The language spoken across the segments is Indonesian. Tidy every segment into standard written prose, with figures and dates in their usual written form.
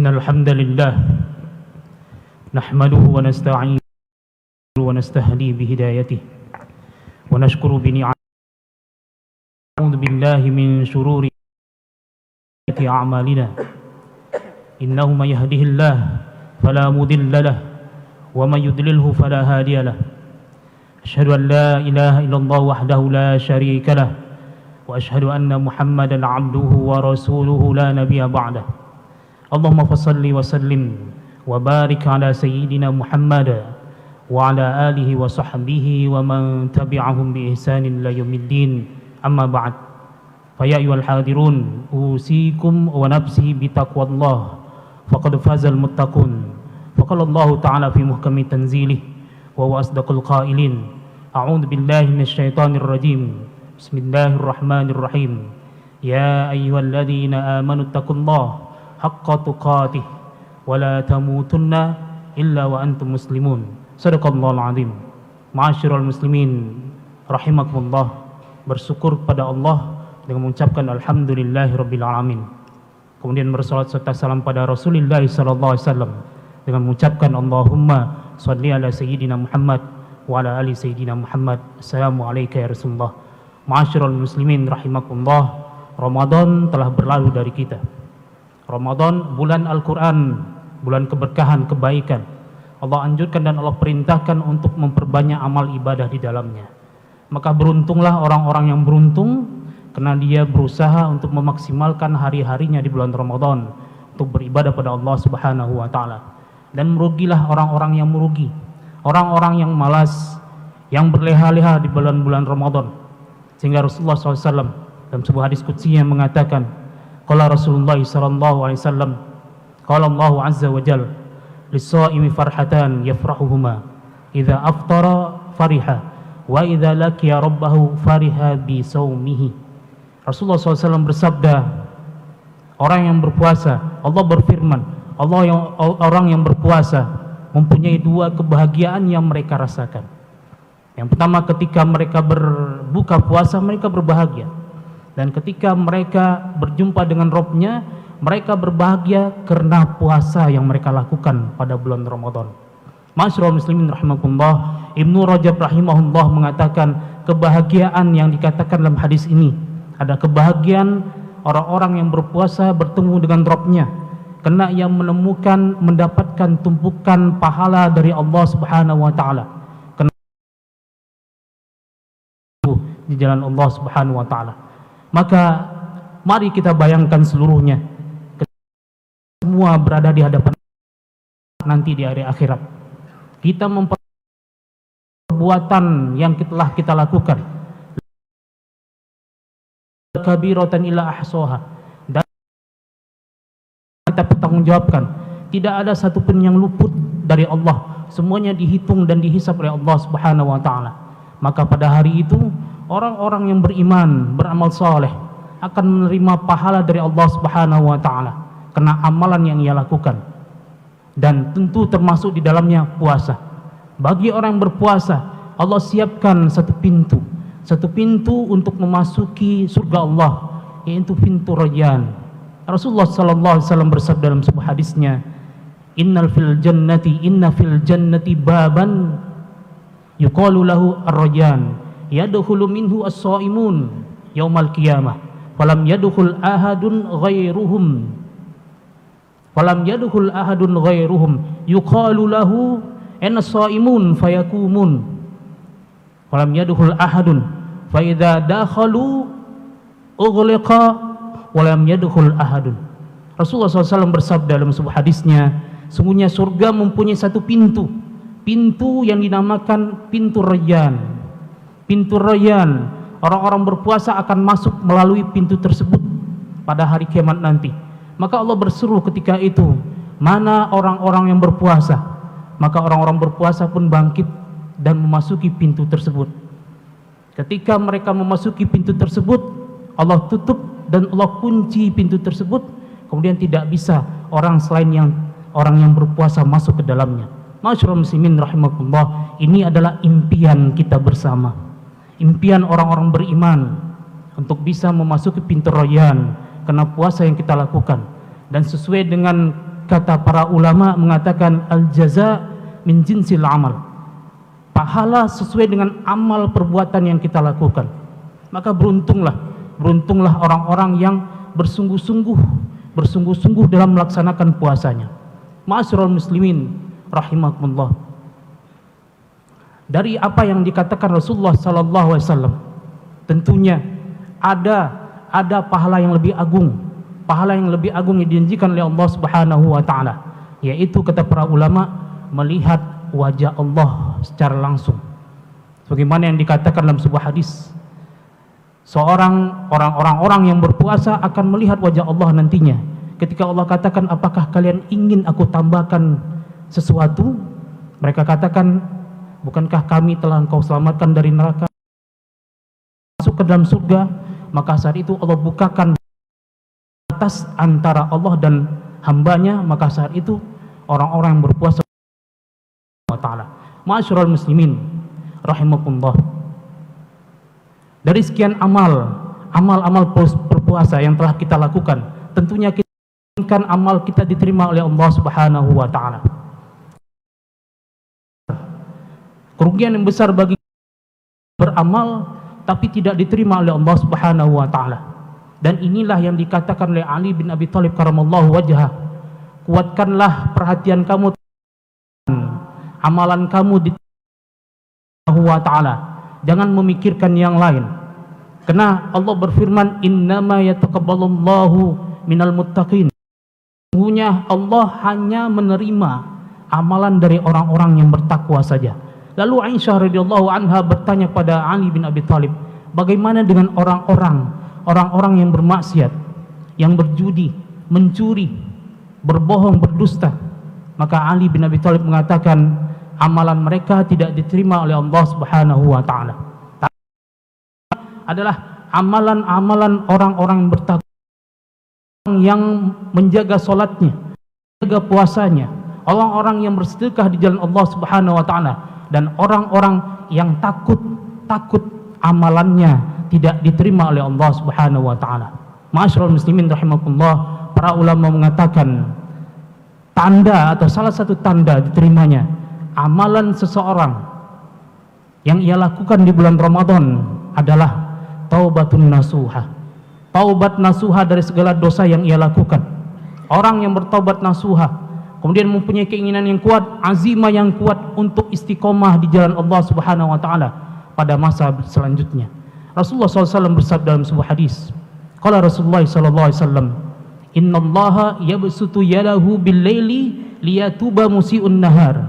إن الحمد لله نحمده ونستعينه ونستهدي بهدايته ونشكر بنعمته ونعوذ بالله من شرور أعمالنا إنه من يهده الله فلا مضل له ومن يضلله فلا هادي له أشهد أن لا إله إلا الله وحده لا شريك له وأشهد أن محمدا عبده ورسوله لا نبي بعده اللهم فصل وسلم وبارك على سيدنا محمد وعلى آله وصحبه ومن تبعهم بإحسان إلى يوم الدين أما بعد فيا أيها الحاضرون أوصيكم ونفسي بتقوى الله فقد فاز المتقون فقال الله تعالى في محكم تنزيله وهو أصدق القائلين أعوذ بالله من الشيطان الرجيم بسم الله الرحمن الرحيم يا أيها الذين آمنوا اتقوا الله حق تقاته ولا تموتن إلا وأنتم مسلمون صدق الله العظيم. Ma'asyiral muslimin rahimakumullah, bersyukur kepada Allah dengan mengucapkan alhamdulillahirabbil alamin. Kemudian bersalawat serta salam pada Rasulullah sallallahu alaihi wasallam dengan mengucapkan Allahumma shalli ala sayyidina Muhammad wa ala ali sayyidina Muhammad. Assalamu alayka ya Rasulullah. Ma'asyiral muslimin rahimakumullah, Ramadan telah berlalu dari kita. Ramadan bulan Al-Quran, bulan keberkahan, kebaikan. Allah anjurkan dan Allah perintahkan untuk memperbanyak amal ibadah di dalamnya. Maka beruntunglah orang-orang yang beruntung karena dia berusaha untuk memaksimalkan hari-harinya di bulan Ramadan untuk beribadah pada Allah Subhanahu wa taala. Dan merugilah orang-orang yang merugi, orang-orang yang malas, yang berleha-leha di bulan-bulan Ramadan. Sehingga Rasulullah SAW dalam sebuah hadis qudsi yang mengatakan, qala Rasulullah sallallahu alaihi wasallam, qala Allah azza wa jalla, lis-shaimi farhatan yafrahuhuma, idza aftara fariha wa idza laqiya rabbahu fariha bi saumihi. Rasulullah SAW bersabda, orang yang berpuasa, Allah berfirman, orang yang berpuasa mempunyai dua kebahagiaan yang mereka rasakan. Yang pertama, ketika mereka berbuka puasa mereka berbahagia. Dan ketika mereka berjumpa dengan Rabb-nya, mereka berbahagia karena puasa yang mereka lakukan pada bulan Ramadan. Ma'asyiral muslimin rahimakumullah, Ibnu Rajab rahimahullah mengatakan kebahagiaan yang dikatakan dalam hadis ini ada kebahagiaan orang-orang yang berpuasa bertemu dengan Rabb-nya karena ia mendapatkan tumpukan pahala dari Allah Subhanahu wa taala di jalan Allah Subhanahu wa taala. Maka mari kita bayangkan seluruhnya, semua berada di hadapan nanti di hari akhirat. Kita perbuatan yang telah kita lakukan, kabiratan illa ahsaha, dan kita pertanggungjawabkan. Tidak ada satupun yang luput dari Allah, semuanya dihitung dan dihisab oleh Allah Subhanahu wa taala. Maka pada hari itu orang-orang yang beriman, beramal saleh akan menerima pahala dari Allah Subhanahu wa taala karena amalan yang ia lakukan. Dan tentu termasuk di dalamnya puasa. Bagi orang yang berpuasa, Allah siapkan satu pintu untuk memasuki surga Allah, yaitu pintu Rayyan. Rasulullah sallallahu alaihi wasallam bersabda dalam sebuah hadisnya, inna fil jannati baban yuqalu lahu ar-Rayyan, yadkhulu minhu as-shaimun yaumal qiyamah falam yadkhul ahadun ghairuhum yuqalu lahu as-shaimun fayakumun falam yadkhul ahadun fa idza dakhalu ughliqa walam yadkhul ahadun. Rasulullah SAW bersabda dalam sebuah hadisnya, sungguhnya surga mempunyai satu pintu yang dinamakan pintu Rayyan. Pintu Rayyan, orang-orang berpuasa akan masuk melalui pintu tersebut pada hari kiamat nanti. Maka Allah berseru ketika itu, mana orang-orang yang berpuasa? Maka orang-orang berpuasa pun bangkit dan memasuki pintu tersebut. Ketika mereka memasuki pintu tersebut, Allah tutup dan Allah kunci pintu tersebut. Kemudian tidak bisa orang selain orang yang berpuasa masuk ke dalamnya. Ma'asyiral muslimin rahimakumullah, ini adalah impian kita bersama, impian orang-orang beriman untuk bisa memasuki pintu Rayyan karena puasa yang kita lakukan. Dan sesuai dengan kata para ulama mengatakan al-jaza min jinsil amal. Pahala sesuai dengan amal perbuatan yang kita lakukan. Maka beruntunglah orang-orang yang bersungguh-sungguh dalam melaksanakan puasanya. Ma'asyiral muslimin rahimakumullah. Dari apa yang dikatakan Rasulullah sallallahu alaihi wasallam, tentunya ada pahala yang lebih agung. Pahala yang lebih agung yang dijanjikan oleh Allah Subhanahu wa taala, yaitu kata para ulama melihat wajah Allah secara langsung. Sebagaimana yang dikatakan dalam sebuah hadis, orang-orang yang berpuasa akan melihat wajah Allah nantinya. Ketika Allah katakan, apakah kalian ingin aku tambahkan sesuatu? Mereka katakan, bukankah kami telah engkau selamatkan dari neraka, masuk ke dalam surga? Maka saat itu Allah bukakan batas antara Allah dan hambanya. Maka saat itu orang-orang yang berpuasa wa ta'ala. Ma'asyiral muslimin rahimakumullah. Dari sekian amal berpuasa yang telah kita lakukan, tentunya kita inginkan amal kita diterima oleh Allah Subhanahu wa taala. Kerugian yang besar bagi beramal tapi tidak diterima oleh Allah Subhanahu wa taala. Dan inilah yang dikatakan oleh Ali bin Abi Thalib karamallahu wajhah, kuatkanlah perhatian kamu, amalan kamu di Allah taala, jangan memikirkan yang lain. Karena Allah berfirman, innama yataqabbalullahu minal muttaqin. Sesungguhnya Allah hanya menerima amalan dari orang-orang yang bertakwa saja. Lalu Aisyah radhiyallahu anha bertanya pada Ali bin Abi Thalib, bagaimana dengan orang-orang yang bermaksiat, yang berjudi, mencuri, berbohong, berdusta? Maka Ali bin Abi Thalib mengatakan, amalan mereka tidak diterima oleh Allah Subhanahu wa taala. Adalah amalan-amalan orang-orang bertakwa, yang menjaga salatnya, menjaga puasanya, orang-orang yang bersedekah di jalan Allah Subhanahu wa taala, dan orang-orang yang takut amalannya tidak diterima oleh Allah Subhanahu wa taala. Ma'asyiral muslimin rahimakumullah, para ulama mengatakan tanda atau salah satu tanda diterimanya amalan seseorang yang ia lakukan di bulan Ramadan adalah taubatun nasuha. Taubat nasuha dari segala dosa yang ia lakukan. Orang yang bertaubat nasuha kemudian mempunyai keinginan yang kuat, azimah yang kuat untuk istiqomah di jalan Allah Subhanahu wa taala pada masa selanjutnya. Rasulullah SAW bersabda dalam sebuah hadis, qala Rasulullah SAW, innallaha yabsutu yadahu bil-laili liyatuba musii'un nahar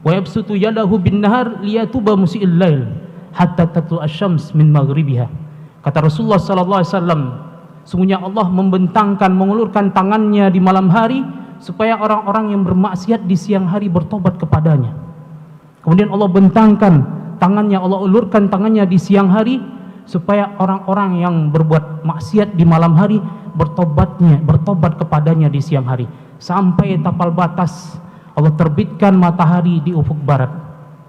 wa yabsutu yadahu bin-nahar liyatuba musii'il lail hatta tatlu asy-syams min maghribiha. Kata Rasulullah SAW, sungguhnya Allah membentangkan, mengulurkan tangannya di malam hari supaya orang-orang yang bermaksiat di siang hari bertobat kepadanya. Kemudian Allah bentangkan tangannya, Allah ulurkan tangannya di siang hari supaya orang-orang yang berbuat maksiat di malam hari bertobat kepadanya di siang hari. Sampai tapal batas Allah terbitkan matahari di ufuk barat.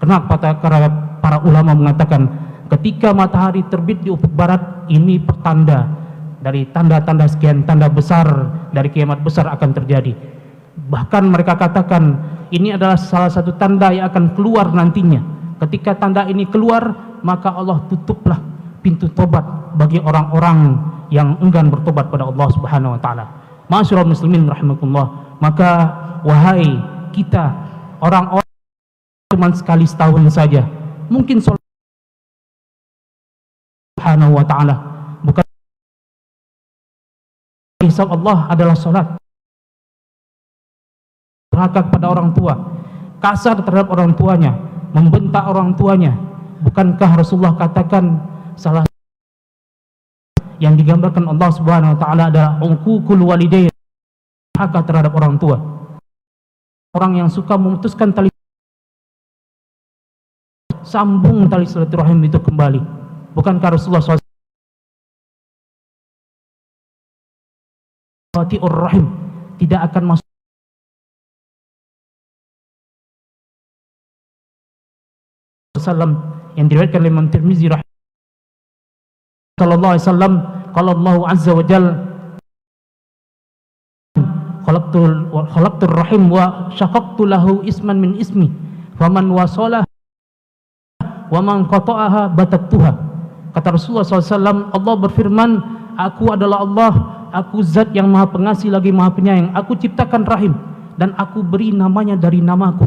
Kenapa? Karena para ulama mengatakan ketika matahari terbit di ufuk barat, ini pertanda dari tanda-tanda sekian tanda besar dari kiamat besar akan terjadi. Bahkan mereka katakan ini adalah salah satu tanda yang akan keluar nantinya. Ketika tanda ini keluar, maka Allah tutuplah pintu tobat bagi orang-orang yang enggan bertobat pada Allah Subhanahu wa taala. Ma'asyiral muslimin rahimakumullah, maka wahai kita orang-orang cuma sekali setahun saja, mungkin sholat Subhanahu wa taala, bukan hisab Allah adalah sholat. Durhaka kepada orang tua, kasar terhadap orang tuanya, membentak orang tuanya. Bukankah Rasulullah katakan salah yang digambarkan Allah Subhanahu wa taala adalah uququl walidain, durhaka terhadap orang tua. Orang yang suka memutuskan tali, sambung tali silaturahim itu kembali. Bukankah Rasulullah SAW rahim tidak akan masuk sallam yang diriwayatkan oleh Imam Tirmizi sallallahu alaihi wasallam, qala Allah azza wa jalla, khalaqtur rahim wa syaqaqtu lahu isman min ismi faman wasalah wa man qata'aha batattuha. Kata Rasulullah SAW, Allah berfirman, aku adalah Allah, aku zat yang maha pengasih lagi maha penyayang, aku ciptakan rahim dan aku beri namanya dari namaku.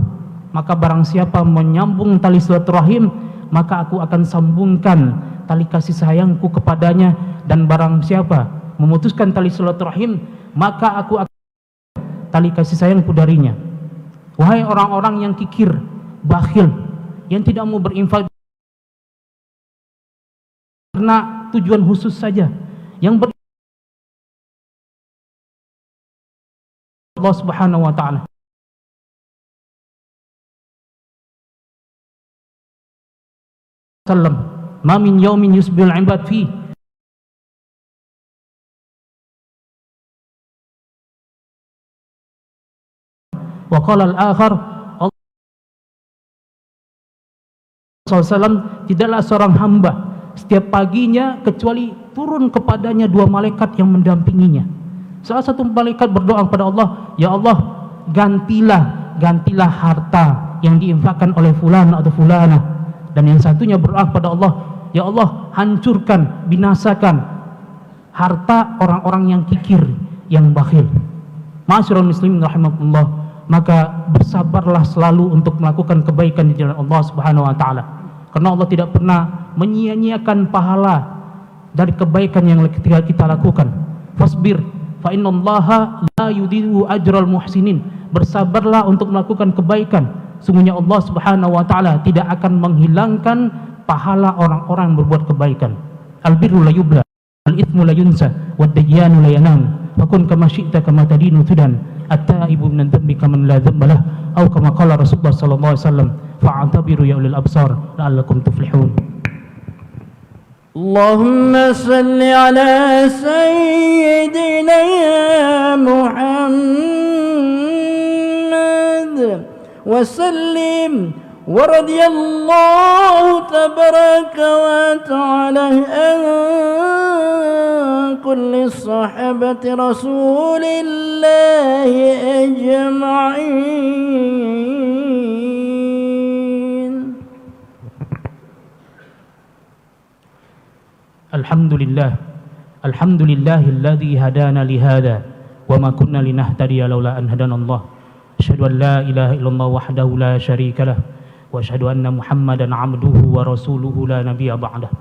Maka barang siapa menyambung tali silaturahim, maka aku akan sambungkan tali kasih sayangku kepadanya, dan barang siapa memutuskan tali silaturahim, maka aku akan tali kasih sayangku darinya. Wahai orang-orang yang kikir, bakhil, yang tidak mau berinfak karena tujuan khusus saja, yang Allah Subhanahu wa taala. Sallam, ma min yaumin yusbihul ibad fi wa qala al-akhar, SAW, tidaklah seorang hamba setiap paginya kecuali turun kepadanya dua malaikat yang mendampinginya. Salah satu malaikat berdoa kepada Allah, ya Allah, gantilah harta yang diinfakkan oleh fulan atau fulana. Dan yang satunya berdoa kepada Allah, ya Allah, hancurkan, binasakan harta orang-orang yang kikir, yang bakhil. Ma'asyiral muslimin rahimakumullah, maka bersabarlah selalu untuk melakukan kebaikan di jalan Allah Subhanahu wa taala. Karena Allah tidak pernah menyia-nyiakan pahala dari kebaikan yang kita lakukan. Fasbir fa innallaha la yudhi'u ajral muhsinin. Bersabarlah untuk melakukan kebaikan. Sungguhnya Allah Subhanahu wa taala tidak akan menghilangkan pahala orang-orang yang berbuat kebaikan. Albirru la yubla, al-ithmu la yunsa, wad-dayyanu la yanam. Fakun kama syi'ta kama tadinu tudan. At-taibu min adh-dhanbi kaman la dhanba lah. Atau kama qala Rasulullah sallallahu alaihi wasallam, fa'tabiru ya ulil absar la'allakum tuflihun. Allahumma salli ala sayyidina Muhammad وسلم ورضي الله تبارك وتعالى عن كل صحابة رسول الله أجمعين. الحمد لله الذي هدانا لهذا وما كنا لنهتدي لولا أن هدانا الله. Asyhadu an la ilaha illallah wahdahu la syarika lah wa asyhadu anna Muhammadan abduhu wa rasuluhu la nabiyya ba'dah.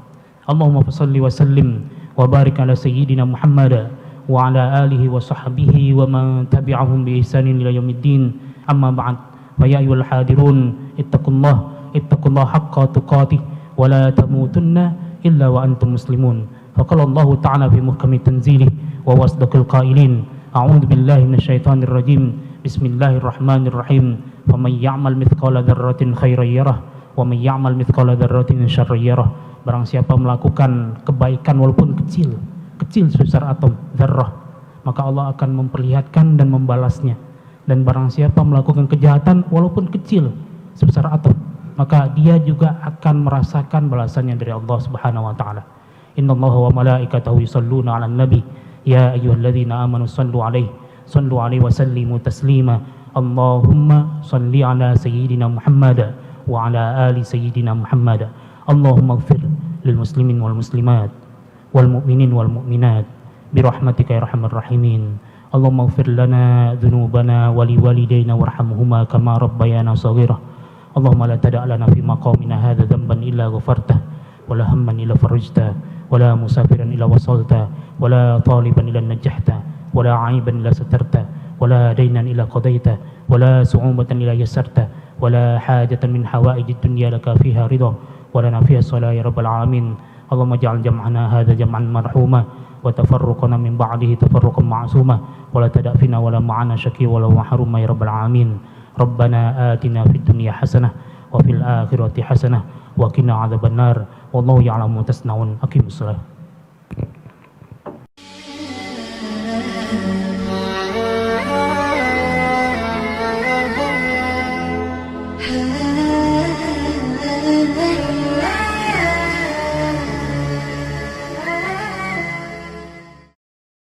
Allahumma shalli wa sallim wa barik ala sayyidina Muhammad wa ala alihi wa sahbihi wa man tabi'ahum bi ihsanin ila yaumiddin. Amma ba'd. Fa ya ayyuhal hadirun ittaqullaha haqqa tuqatih wa la tamutunna illa wa antum muslimun. Faqala Allah ta'ala fi muhkami tanzilih wa wasdaqil qailin. A'udzu billahi minasyaitonir rajim. Bismillahirrahmanirrahim. Faman ya'mal mithqala dzarratin khairan yarah wa man ya'mal mithqala dzarratin syarran yarah. Barang siapa melakukan kebaikan walaupun kecil sebesar atom dzarrah, maka Allah akan memperlihatkan dan membalasnya. Dan barang siapa melakukan kejahatan walaupun kecil sebesar atom, maka dia juga akan merasakan balasannya dari Allah Subhanahu wa taala. Innallaha wa malaikatahu yusholluna 'alan nabi ya ayyuhalladzina amanu shallu alaihi wa sallimu taslima. Allahumma salli ala sayyidina Muhammad wa ala ali sayyidina Muhammad. Allahumma ighfir lil muslimin wal muslimat wal mu'minin wal mu'minat bi rahmatika ya arhamar rahimin. Allahumma ighfir lana dhunubana wa li walidayna warhamhuma kama rabbayana shaghira. Allahumma la tada' lana fi maqamina hadha dhanban illa ghafartah wa la hamman illa farajtah wa la musafiran illa wasaltah wa la taliban illa najjahta ولا عيبا إلا سترته ولا دينا إلا قضيته ولا صعوبة إلا يسرته ولا حاجة من حوائج الدنيا لك فيها رضا ولنا فيها صلاة يا رب العالمين. اللهم اجعل جمعنا هذا جمعا مرحوما وتفرقنا من بعده تفرقا معصوما ولا تدع فينا ولا معنا شقي ولا محروما يا رب العالمين. ربنا آتنا في الدنيا حسنة وفي الآخرة حسنة وقنا عذاب النار والله يعلم ما تصنعون. أقيموا الصلاة.